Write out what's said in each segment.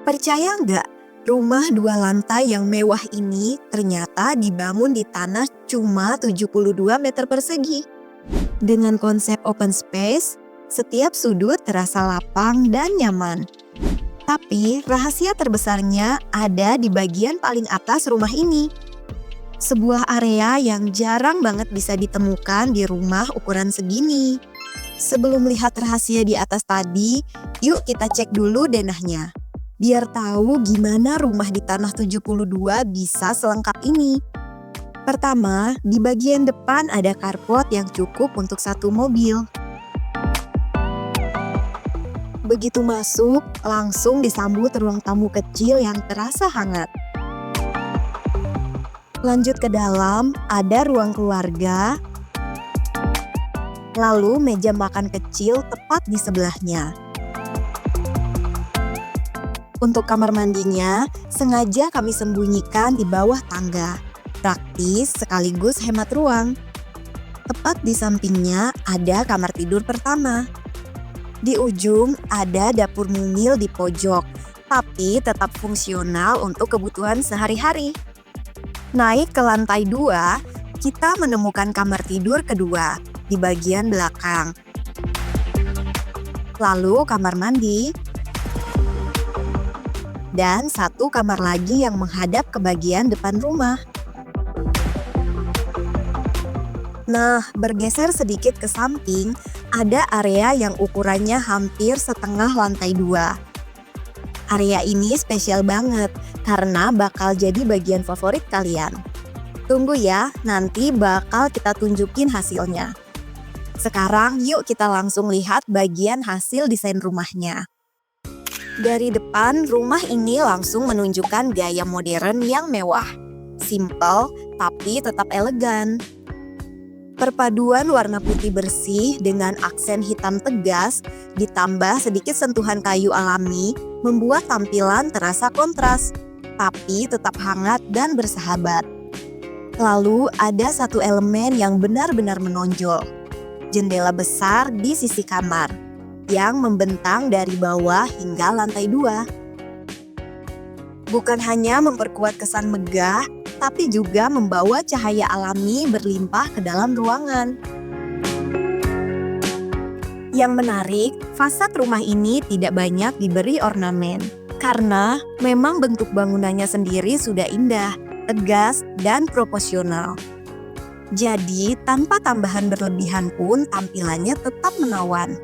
Percaya nggak? Rumah 2 lantai yang mewah ini ternyata dibangun di tanah cuma 72 meter persegi. Dengan konsep open space, setiap sudut terasa lapang dan nyaman. Tapi rahasia terbesarnya ada di bagian paling atas rumah ini. Sebuah area yang jarang banget bisa ditemukan di rumah ukuran segini. Sebelum lihat rahasia di atas tadi, yuk kita cek dulu denahnya. Biar tahu gimana rumah di tanah 72 bisa selengkap ini. Pertama, di bagian depan ada carport yang cukup untuk 1 mobil. Begitu masuk, langsung disambut ruang tamu kecil yang terasa hangat. Lanjut ke dalam, ada ruang keluarga. Lalu meja makan kecil tepat di sebelahnya. Untuk kamar mandinya, sengaja kami sembunyikan di bawah tangga. Praktis sekaligus hemat ruang. Tepat di sampingnya ada kamar tidur pertama. Di ujung ada dapur mungil di pojok, tapi tetap fungsional untuk kebutuhan sehari-hari. Naik ke lantai 2, kita menemukan kamar tidur kedua di bagian belakang. Lalu kamar mandi. Dan 1 kamar lagi yang menghadap ke bagian depan rumah. Nah, bergeser sedikit ke samping, ada area yang ukurannya hampir setengah lantai 2. Area ini spesial banget, karena bakal jadi bagian favorit kalian. Tunggu ya, nanti bakal kita tunjukin hasilnya. Sekarang yuk kita langsung lihat bagian hasil desain rumahnya. Dari depan, rumah ini langsung menunjukkan gaya modern yang mewah. Simple, tapi tetap elegan. Perpaduan warna putih bersih dengan aksen hitam tegas, ditambah sedikit sentuhan kayu alami, membuat tampilan terasa kontras, tapi tetap hangat dan bersahabat. Lalu ada 1 elemen yang benar-benar menonjol. Jendela besar di sisi kamar yang membentang dari bawah hingga lantai 2. Bukan hanya memperkuat kesan megah, tapi juga membawa cahaya alami berlimpah ke dalam ruangan. Yang menarik, fasad rumah ini tidak banyak diberi ornamen, karena memang bentuk bangunannya sendiri sudah indah, tegas, dan proporsional. Jadi, tanpa tambahan berlebihan pun tampilannya tetap menawan.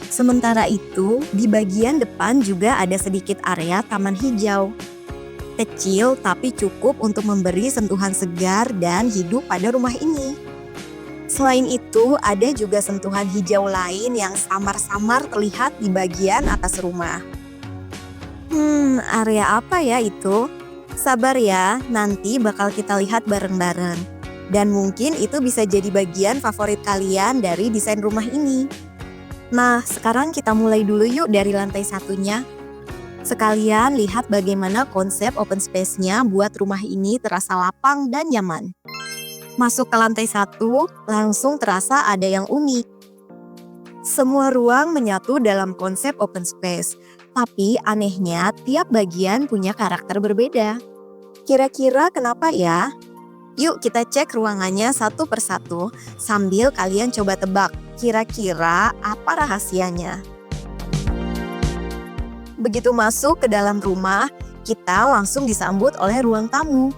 Sementara itu, di bagian depan juga ada sedikit area taman hijau. Kecil tapi cukup untuk memberi sentuhan segar dan hidup pada rumah ini. Selain itu, ada juga sentuhan hijau lain yang samar-samar terlihat di bagian atas rumah. Area apa ya itu? Sabar ya, nanti bakal kita lihat bareng-bareng. Dan mungkin itu bisa jadi bagian favorit kalian dari desain rumah ini. Nah, sekarang kita mulai dulu yuk dari lantai 1-nya. Sekalian lihat bagaimana konsep open space-nya buat rumah ini terasa lapang dan nyaman. Masuk ke lantai 1, langsung terasa ada yang unik. Semua ruang menyatu dalam konsep open space, tapi anehnya tiap bagian punya karakter berbeda. Kira-kira kenapa ya? Yuk kita cek ruangannya satu persatu sambil kalian coba tebak kira-kira apa rahasianya. Begitu masuk ke dalam rumah, kita langsung disambut oleh ruang tamu.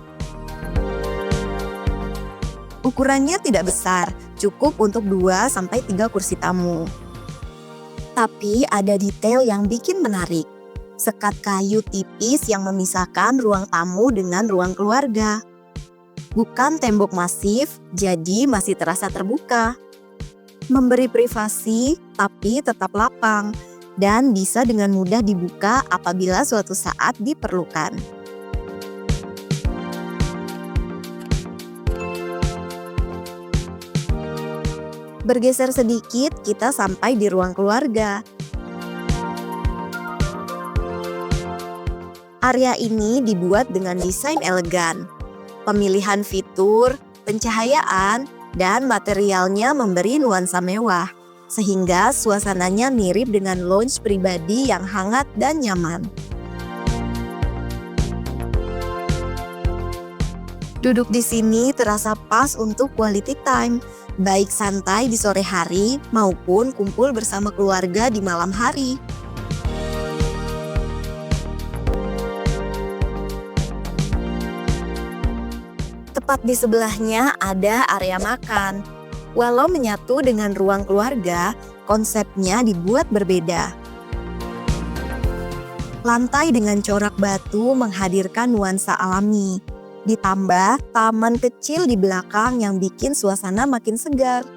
Ukurannya tidak besar, cukup untuk 2-3 kursi tamu. Tapi ada detail yang bikin menarik. Sekat kayu tipis yang memisahkan ruang tamu dengan ruang keluarga. Bukan tembok masif, jadi masih terasa terbuka. Memberi privasi, tapi tetap lapang, dan bisa dengan mudah dibuka apabila suatu saat diperlukan. Bergeser sedikit, kita sampai di ruang keluarga. Area ini dibuat dengan desain elegan. Pemilihan fitur, pencahayaan, dan materialnya memberi nuansa mewah, sehingga suasananya mirip dengan lounge pribadi yang hangat dan nyaman. Duduk di sini terasa pas untuk quality time, baik santai di sore hari maupun kumpul bersama keluarga di malam hari. Tepat di sebelahnya ada area makan. Walau menyatu dengan ruang keluarga, konsepnya dibuat berbeda. Lantai dengan corak batu menghadirkan nuansa alami. Ditambah taman kecil di belakang yang bikin suasana makin segar.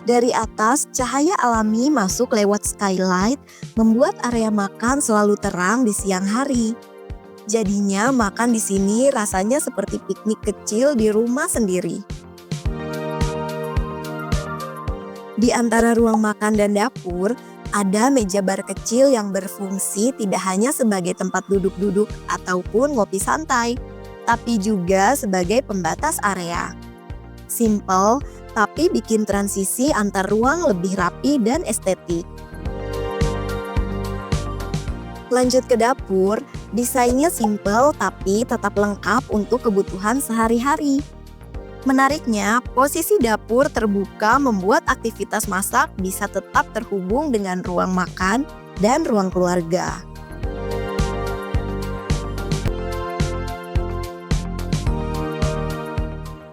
Dari atas, cahaya alami masuk lewat skylight, membuat area makan selalu terang di siang hari. Jadinya makan di sini rasanya seperti piknik kecil di rumah sendiri. Di antara ruang makan dan dapur, ada meja bar kecil yang berfungsi tidak hanya sebagai tempat duduk-duduk ataupun ngopi santai, tapi juga sebagai pembatas area. Simple, tapi bikin transisi antar ruang lebih rapi dan estetik. Lanjut ke dapur, desainnya simple tapi tetap lengkap untuk kebutuhan sehari-hari. Menariknya, posisi dapur terbuka membuat aktivitas masak bisa tetap terhubung dengan ruang makan dan ruang keluarga.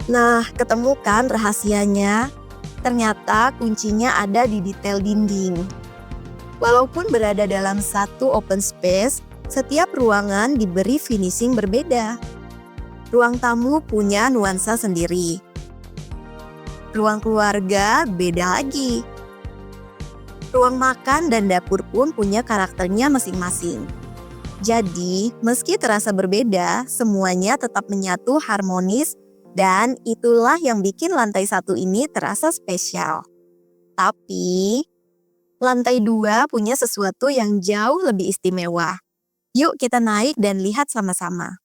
Nah, ketemu kan rahasianya? Ternyata kuncinya ada di detail dinding. Walaupun berada dalam satu open space, setiap ruangan diberi finishing berbeda. Ruang tamu punya nuansa sendiri. Ruang keluarga beda lagi. Ruang makan dan dapur pun punya karakternya masing-masing. Jadi, meski terasa berbeda, semuanya tetap menyatu harmonis. Dan itulah yang bikin lantai 1 ini terasa spesial. Tapi, lantai 2 punya sesuatu yang jauh lebih istimewa. Yuk kita naik dan lihat sama-sama.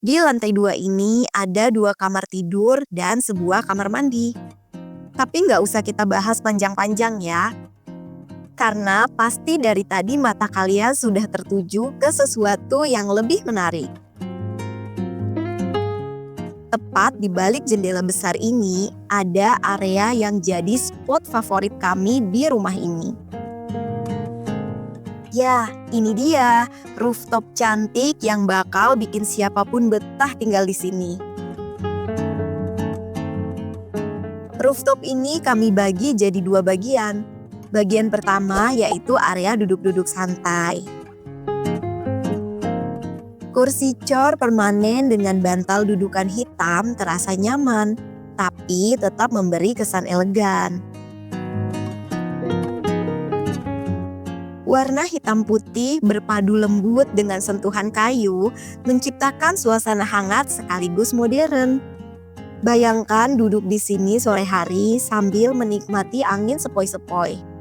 Di lantai 2 ini ada 2 kamar tidur dan sebuah kamar mandi. Tapi nggak usah kita bahas panjang-panjang ya. Karena pasti dari tadi mata kalian sudah tertuju ke sesuatu yang lebih menarik. Tepat di balik jendela besar ini, ada area yang jadi spot favorit kami di rumah ini. Ya, ini dia, rooftop cantik yang bakal bikin siapapun betah tinggal di sini. Rooftop ini kami bagi jadi 2 bagian. Bagian pertama yaitu area duduk-duduk santai. Kursi cor permanen dengan bantal dudukan hitam terasa nyaman, tapi tetap memberi kesan elegan. Warna hitam putih berpadu lembut dengan sentuhan kayu menciptakan suasana hangat sekaligus modern. Bayangkan duduk di sini sore hari sambil menikmati angin sepoi-sepoi.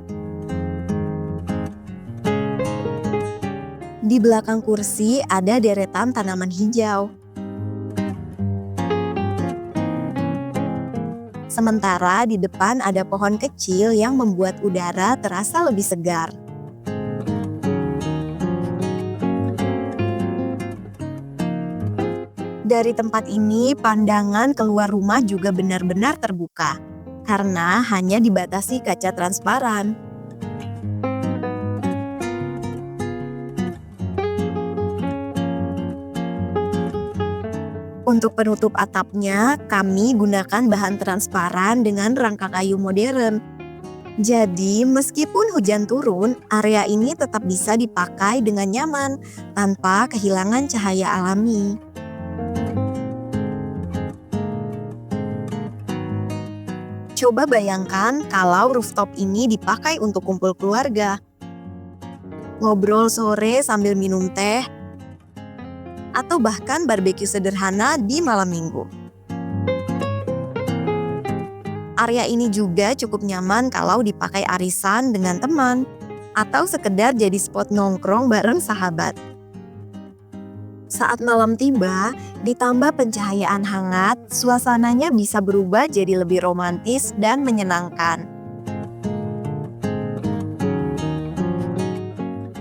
Di belakang kursi ada deretan tanaman hijau. Sementara di depan ada pohon kecil yang membuat udara terasa lebih segar. Dari tempat ini, pandangan keluar rumah juga benar-benar terbuka, karena hanya dibatasi kaca transparan. Untuk penutup atapnya, kami gunakan bahan transparan dengan rangka kayu modern. Jadi, meskipun hujan turun, area ini tetap bisa dipakai dengan nyaman tanpa kehilangan cahaya alami. Coba bayangkan kalau rooftop ini dipakai untuk kumpul keluarga. Ngobrol sore sambil minum teh, atau bahkan barbeque sederhana di malam minggu. Area ini juga cukup nyaman kalau dipakai arisan dengan teman, atau sekedar jadi spot nongkrong bareng sahabat. Saat malam tiba, ditambah pencahayaan hangat, suasananya bisa berubah jadi lebih romantis dan menyenangkan.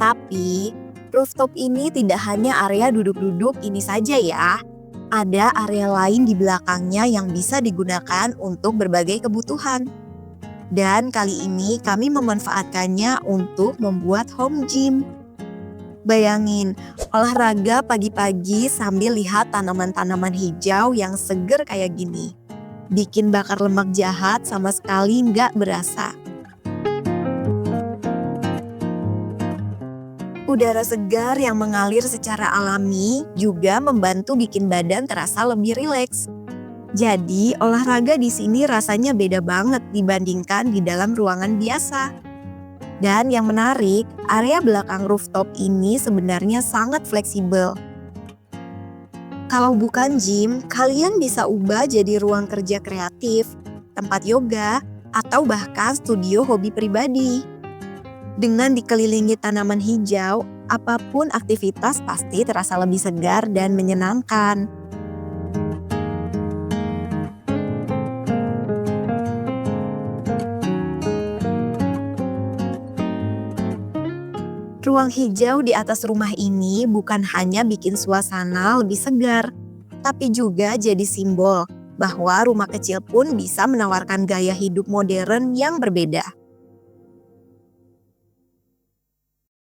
Tapi, rooftop ini tidak hanya area duduk-duduk ini saja ya. Ada area lain di belakangnya yang bisa digunakan untuk berbagai kebutuhan. Dan kali ini kami memanfaatkannya untuk membuat home gym. Bayangin, olahraga pagi-pagi sambil lihat tanaman-tanaman hijau yang seger kayak gini. Bikin bakar lemak jahat sama sekali nggak berasa. Udara segar yang mengalir secara alami juga membantu bikin badan terasa lebih rileks. Jadi, olahraga di sini rasanya beda banget dibandingkan di dalam ruangan biasa. Dan yang menarik, area belakang rooftop ini sebenarnya sangat fleksibel. Kalau bukan gym, kalian bisa ubah jadi ruang kerja kreatif, tempat yoga, atau bahkan studio hobi pribadi. Dengan dikelilingi tanaman hijau, apapun aktivitas pasti terasa lebih segar dan menyenangkan. Ruang hijau di atas rumah ini bukan hanya bikin suasana lebih segar, tapi juga jadi simbol bahwa rumah kecil pun bisa menawarkan gaya hidup modern yang berbeda.